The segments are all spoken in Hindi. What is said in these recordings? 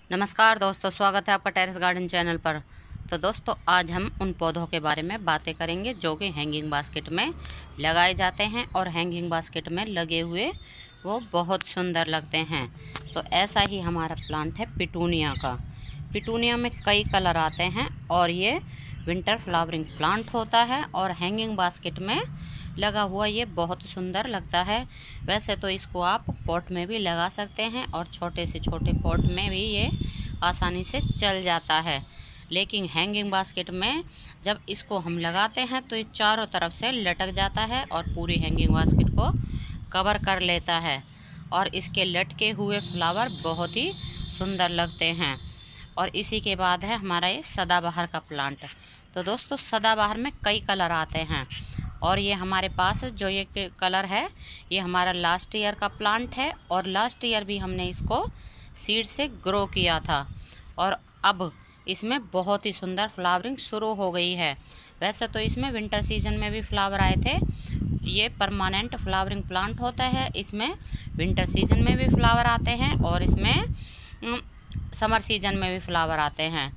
नमस्कार दोस्तों, स्वागत है आपका टेरेस गार्डन चैनल पर। तो दोस्तों, आज हम उन पौधों के बारे में बातें करेंगे जो कि हैंगिंग बास्केट में लगाए जाते हैं और हैंगिंग बास्केट में लगे हुए वो बहुत सुंदर लगते हैं। तो ऐसा ही हमारा प्लांट है पिटूनिया का। पिटूनिया में कई कलर आते हैं और ये विंटर फ्लावरिंग प्लांट होता है और हैंगिंग बास्केट में लगा हुआ ये बहुत सुंदर लगता है। वैसे तो इसको आप पॉट में भी लगा सकते हैं और छोटे से छोटे पॉट में भी ये आसानी से चल जाता है, लेकिन हैंगिंग बास्केट में जब इसको हम लगाते हैं तो ये चारों तरफ से लटक जाता है और पूरी हैंगिंग बास्केट को कवर कर लेता है और इसके लटके हुए फ्लावर बहुत ही सुंदर लगते हैं। और इसी के बाद है हमारा ये सदाबहार का प्लांट। तो दोस्तों, सदाबहार में कई कलर आते हैं और ये हमारे पास जो ये कलर है ये हमारा लास्ट ईयर का प्लांट है और लास्ट ईयर भी हमने इसको सीड से ग्रो किया था और अब इसमें बहुत ही सुंदर फ्लावरिंग शुरू हो गई है। वैसे तो इसमें विंटर सीजन में भी फ्लावर आए थे। ये परमानेंट फ्लावरिंग प्लांट होता है, इसमें विंटर सीजन में भी फ्लावर आते हैं और इसमें समर सीजन में भी फ्लावर आते हैं।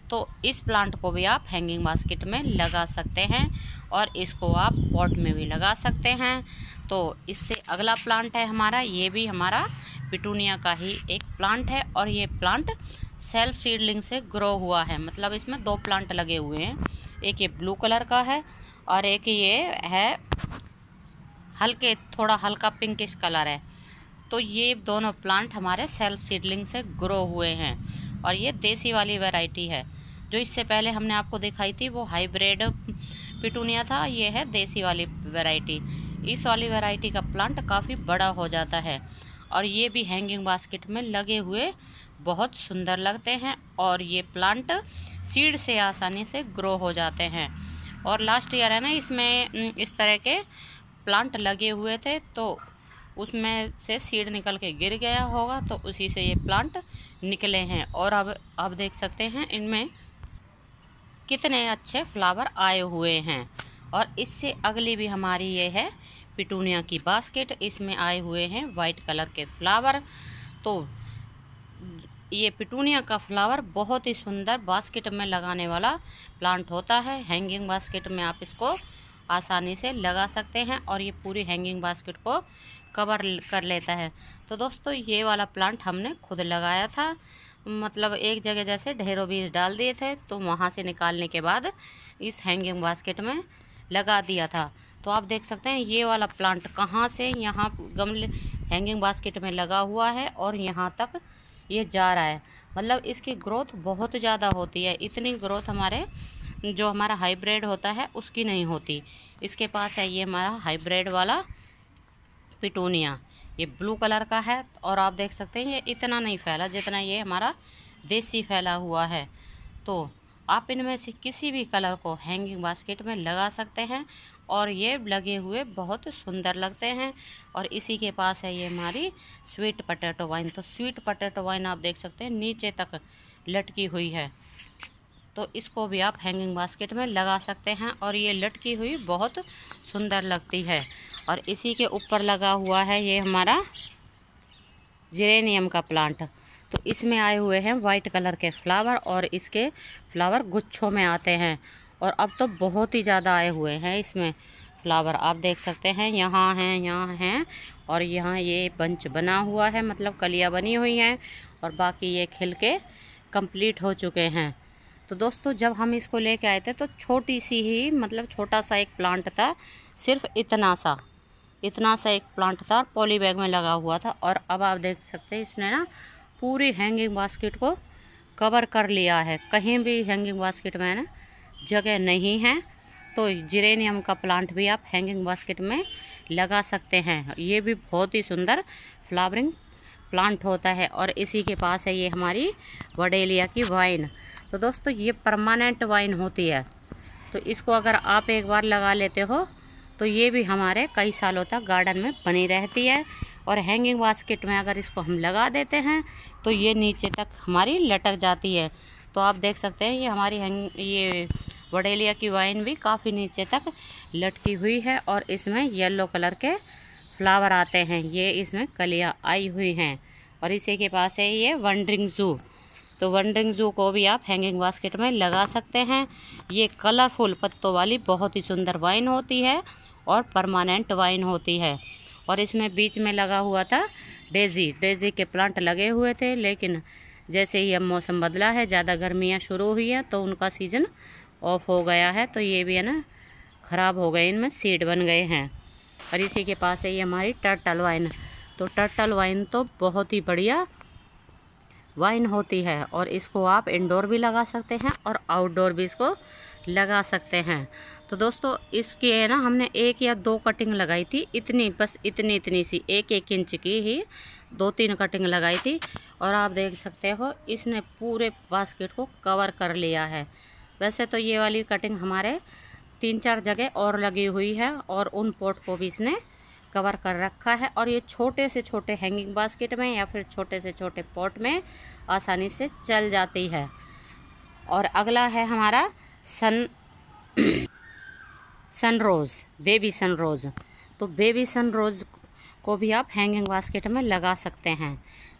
तो इस प्लांट को भी आप हैंगिंग बास्केट में लगा सकते हैं और इसको आप पॉट में भी लगा सकते हैं। तो इससे अगला प्लांट है हमारा, ये भी हमारा पिटूनिया का ही एक प्लांट है और ये प्लांट सेल्फ सीडलिंग से ग्रो हुआ है। मतलब इसमें दो प्लांट लगे हुए हैं, एक ये ब्लू कलर का है और एक ये है थोड़ा हल्का पिंकिश कलर है। तो ये दोनों प्लांट हमारे सेल्फ सीडलिंग से ग्रो हुए हैं और ये देसी वाली वैरायटी है। जो इससे पहले हमने आपको दिखाई थी वो हाइब्रिड पिटूनिया था, ये है देसी वाली वैरायटी। इस वाली वैरायटी का प्लांट काफ़ी बड़ा हो जाता है और ये भी हैंगिंग बास्केट में लगे हुए बहुत सुंदर लगते हैं और ये प्लांट सीड से आसानी से ग्रो हो जाते हैं। और लास्ट ईयर है ना, इसमें इस तरह के प्लांट लगे हुए थे तो उसमें से सीड निकल के गिर गया होगा, तो उसी से ये प्लांट निकले हैं और अब आप देख सकते हैं इनमें कितने अच्छे फ्लावर आए हुए हैं। और इससे अगली भी हमारी ये है पिटूनिया की बास्केट, इसमें आए हुए हैं वाइट कलर के फ्लावर। तो ये पिटूनिया का फ्लावर बहुत ही सुंदर बास्केट में लगाने वाला प्लांट होता है। हैंगिंग बास्केट में आप इसको आसानी से लगा सकते हैं और ये पूरी हैंगिंग बास्केट को कवर कर लेता है। तो दोस्तों, ये वाला प्लांट हमने खुद लगाया था, मतलब एक जगह जैसे ढेरों बीज डाल दिए थे तो वहाँ से निकालने के बाद इस हैंगिंग बास्केट में लगा दिया था। तो आप देख सकते हैं ये वाला प्लांट कहाँ से यहाँ गमले हैंगिंग बास्केट में लगा हुआ है और यहाँ तक ये जा रहा है। मतलब इसकी ग्रोथ बहुत ज़्यादा होती है, इतनी ग्रोथ हमारे जो हमारा हाइब्रिड होता है उसकी नहीं होती। इसके पास है ये हमारा हाइब्रिड वाला पिटूनिया, ये ब्लू कलर का है और आप देख सकते हैं ये इतना नहीं फैला जितना ये हमारा देसी फैला हुआ है। तो आप इनमें से किसी भी कलर को हैंगिंग बास्केट में लगा सकते हैं और ये लगे हुए बहुत सुंदर लगते हैं। और इसी के पास है ये हमारी स्वीट पोटैटो वाइन। तो स्वीट पोटैटो वाइन आप देख सकते हैं नीचे तक लटकी हुई है, तो इसको भी आप हैंगिंग बास्केट में लगा सकते हैं और ये लटकी हुई बहुत सुंदर लगती है। और इसी के ऊपर लगा हुआ है ये हमारा जेरेनियम का प्लांट। तो इसमें आए हुए हैं वाइट कलर के फ्लावर और इसके फ्लावर गुच्छों में आते हैं और अब तो बहुत ही ज़्यादा आए हुए हैं इसमें फ्लावर। आप देख सकते हैं यहाँ हैं और यहाँ ये बंच बना हुआ है, मतलब कलियाँ बनी हुई हैं और बाकी ये खिल के कंप्लीट हो चुके हैं। तो दोस्तों, जब हम इसको लेके आए थे तो छोटी सी ही, मतलब छोटा सा एक प्लांट था, सिर्फ इतना सा एक प्लांट था, पॉली बैग में लगा हुआ था। और अब आप देख सकते हैं इसने ना पूरी हैंगिंग बास्केट को कवर कर लिया है, कहीं भी हैंगिंग बास्केट में ना जगह नहीं है। तो जेरेनियम का प्लांट भी आप हैंगिंग बास्केट में लगा सकते हैं, ये भी बहुत ही सुंदर फ्लावरिंग प्लांट होता है। और इसी के पास है ये हमारी वडेलिया की वाइन। तो दोस्तों, ये परमानेंट वाइन होती है, तो इसको अगर आप एक बार लगा लेते हो तो ये भी हमारे कई सालों तक गार्डन में बनी रहती है। और हैंगिंग बास्केट में अगर इसको हम लगा देते हैं तो ये नीचे तक हमारी लटक जाती है। तो आप देख सकते हैं ये हमारी ये वडेलिया की वाइन भी काफ़ी नीचे तक लटकी हुई है और इसमें येलो कलर के फ्लावर आते हैं, ये इसमें कलियाँ आई हुई हैं। और इसी के पास है ये वंडरिंग जू। तो वंडरिंग जू को भी आप हैंगिंग बास्केट में लगा सकते हैं। ये कलरफुल पत्तों वाली बहुत ही सुंदर वाइन होती है और परमानेंट वाइन होती है। और इसमें बीच में लगा हुआ था डेजी के प्लांट लगे हुए थे, लेकिन जैसे ही अब मौसम बदला है, ज़्यादा गर्मियाँ शुरू हुई हैं, तो उनका सीज़न ऑफ हो गया है, तो ये भी है ना ख़राब हो गए, इनमें सीड बन गए हैं। और इसी के पास है ये हमारी टर्टल वाइन। तो टर्टल वाइन तो बहुत ही बढ़िया वाइन होती है और इसको आप इंडोर भी लगा सकते हैं और आउटडोर भी इसको लगा सकते हैं। तो दोस्तों इसकी है ना हमने 1 या 2 कटिंग लगाई थी, इतनी बस इतनी सी 1-1 इंच की ही 2-3 कटिंग लगाई थी। और आप देख सकते हो इसने पूरे बास्केट को कवर कर लिया है। वैसे तो ये वाली कटिंग हमारे 3-4 जगह और लगी हुई है और उन पॉट को भी इसने कवर कर रखा है। और ये छोटे से छोटे हैंगिंग बास्केट में या फिर छोटे से छोटे पॉट में आसानी से चल जाती है। और अगला है हमारा सनरोज़, बेबी सनरोज़। तो बेबी सनरोज़ को भी आप हैंगिंग बास्केट में लगा सकते हैं।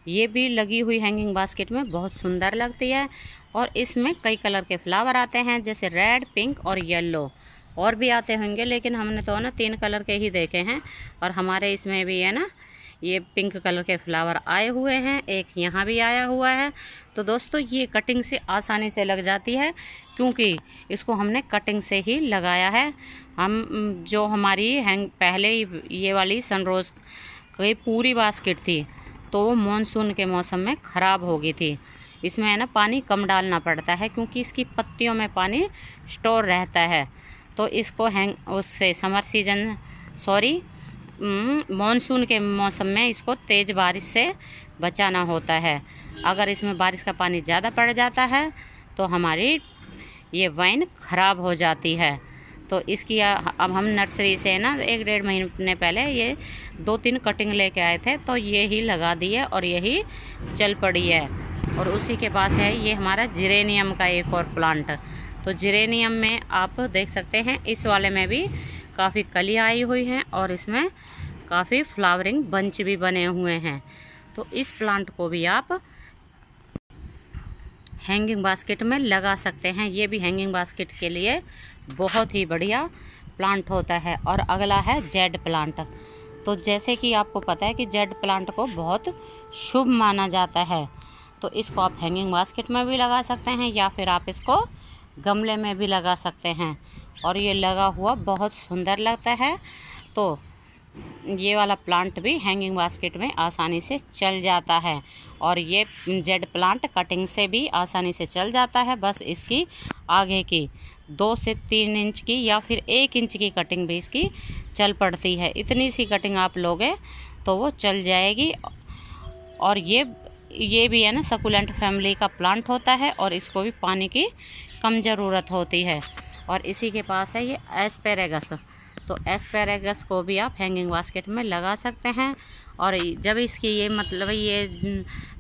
ये भी लगी हुई हैंगिंग बास्केट में बहुत सुंदर लगती है और इसमें कई कलर के फ्लावर आते हैं, जैसे रेड, पिंक और येलो। और भी आते होंगे, लेकिन हमने तो ना 3 कलर के ही देखे हैं। और हमारे इसमें भी है ना ये पिंक कलर के फ्लावर आए हुए हैं, एक यहाँ भी आया हुआ है। तो दोस्तों ये कटिंग से आसानी से लग जाती है, क्योंकि इसको हमने कटिंग से ही लगाया है। हम जो हमारी पहले ये वाली सनरोज़ की पूरी बास्केट थी, तो वो मानसून के मौसम में ख़राब हो गई थी। इसमें है ना पानी कम डालना पड़ता है, क्योंकि इसकी पत्तियों में पानी स्टोर रहता है। तो इसको उससे मानसून के मौसम में इसको तेज़ बारिश से बचाना होता है। अगर इसमें बारिश का पानी ज़्यादा पड़ जाता है तो हमारी ये वाइन ख़राब हो जाती है। तो इसकी अब हम नर्सरी से ना 1-1.5 महीने पहले ये 2-3 कटिंग लेके आए थे, तो ये ही लगा दी है और यही चल पड़ी है। और उसी के पास है ये हमारा जिरेनियम का एक और प्लांट। तो जिरेनियम में आप देख सकते हैं इस वाले में भी काफ़ी कलियाँ आई हुई हैं और इसमें काफ़ी फ्लावरिंग बंच भी बने हुए हैं। तो इस प्लांट को भी आप हैंगिंग बास्केट में लगा सकते हैं। ये भी हैंगिंग बास्केट के लिए बहुत ही बढ़िया प्लांट होता है। और अगला है जेड प्लांट। तो जैसे कि आपको पता है कि जेड प्लांट को बहुत शुभ माना जाता है, तो इसको आप हैंगिंग बास्केट में भी लगा सकते हैं या फिर आप इसको गमले में भी लगा सकते हैं। और ये लगा हुआ बहुत सुंदर लगता है। तो ये वाला प्लांट भी हैंगिंग बास्केट में आसानी से चल जाता है। और ये जेड प्लांट कटिंग से भी आसानी से चल जाता है। बस इसकी आगे की 2 से 3 इंच की या फिर 1 इंच की कटिंग भी इसकी चल पड़ती है। इतनी सी कटिंग आप लोगे तो वो चल जाएगी। और ये भी है ना सकुलेंट फैमिली का प्लांट होता है और इसको भी पानी की कम ज़रूरत होती है। और इसी के पास है ये एस्पेरेगस। तो एस्पेरेगस को भी आप हैंगिंग बास्केट में लगा सकते हैं। और जब इसकी ये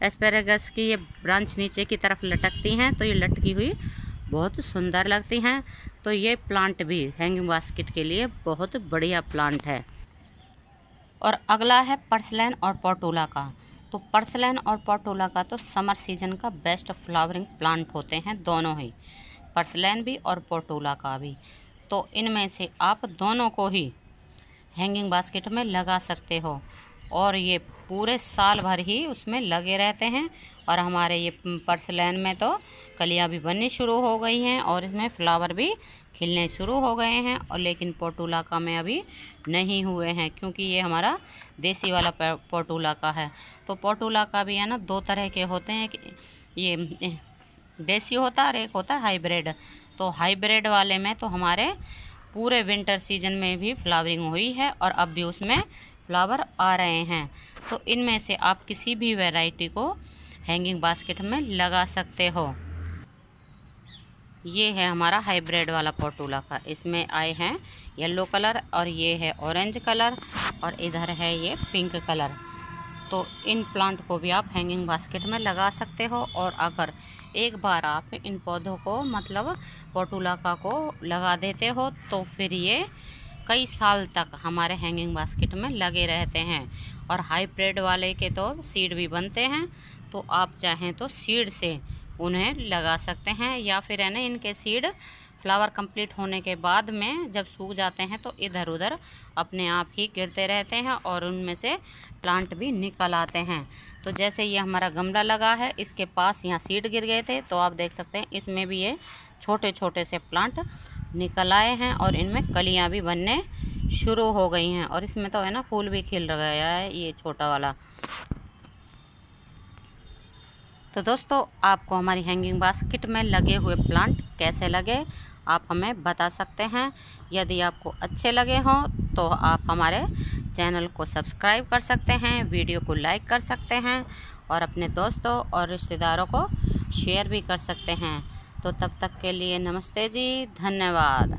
एस्पेरेगस की ये ब्रांच नीचे की तरफ लटकती हैं, तो ये लटकी हुई बहुत सुंदर लगती हैं। तो ये प्लांट भी हैंगिंग बास्केट के लिए बहुत बढ़िया प्लांट है। और अगला है पर्सलैन और पोर्टुला का। तो पर्सलैन और पोर्टुला का तो समर सीजन का बेस्ट फ्लावरिंग प्लांट होते हैं दोनों ही, पर्सलैन भी और पोर्टुला का भी। तो इनमें से आप दोनों को ही हैंगिंग बास्केट में लगा सकते हो और ये पूरे साल भर ही उसमें लगे रहते हैं। और हमारे ये पर्सलैन में तो कलियां भी बननी शुरू हो गई हैं और इसमें फ्लावर भी खिलने शुरू हो गए हैं। और लेकिन पोर्टुला का में अभी नहीं हुए हैं, क्योंकि ये हमारा देसी वाला पोर्टुला का है। तो पोर्टुला का भी है ना 2 तरह के होते हैं, ये देसी होता है और एक होता है हाइब्रिड। तो हाइब्रिड वाले में तो हमारे पूरे विंटर सीजन में भी फ्लावरिंग हुई है और अब भी उसमें फ्लावर आ रहे हैं। तो इनमें से आप किसी भी वैरायटी को हैंगिंग बास्केट में लगा सकते हो। ये है हमारा हाइब्रिड वाला पोर्टुला का। इसमें आए हैं येलो कलर और ये है ऑरेंज कलर और इधर है ये पिंक कलर। तो इन प्लांट को भी आप हैंगिंग बास्केट में लगा सकते हो। और अगर एक बार आप इन पौधों को मतलब पोर्टुला का को लगा देते हो तो फिर ये कई साल तक हमारे हैंगिंग बास्केट में लगे रहते हैं। और हाइब्रिड वाले के तो सीड भी बनते हैं, तो आप चाहें तो सीड से उन्हें लगा सकते हैं, या फिर है ना इनके सीड फ्लावर कंप्लीट होने के बाद में जब सूख जाते हैं तो इधर उधर अपने आप ही गिरते रहते हैं और उनमें से प्लांट भी निकल आते हैं। तो जैसे ये हमारा गमला लगा है, इसके पास यहाँ सीड गिर गए थे, तो आप देख सकते हैं इसमें भी ये छोटे छोटे से प्लांट निकल आए हैं और इनमें कलियां भी बनने शुरू हो गई हैं। और इसमें तो है ना फूल भी खिल गया है ये छोटा वाला। तो दोस्तों आपको हमारी हैंगिंग बास्केट में लगे हुए प्लांट कैसे लगे आप हमें बता सकते हैं। यदि आपको अच्छे लगे हों तो आप हमारे चैनल को सब्सक्राइब कर सकते हैं, वीडियो को लाइक कर सकते हैं और अपने दोस्तों और रिश्तेदारों को शेयर भी कर सकते हैं। तो तब तक के लिए नमस्ते जी, धन्यवाद।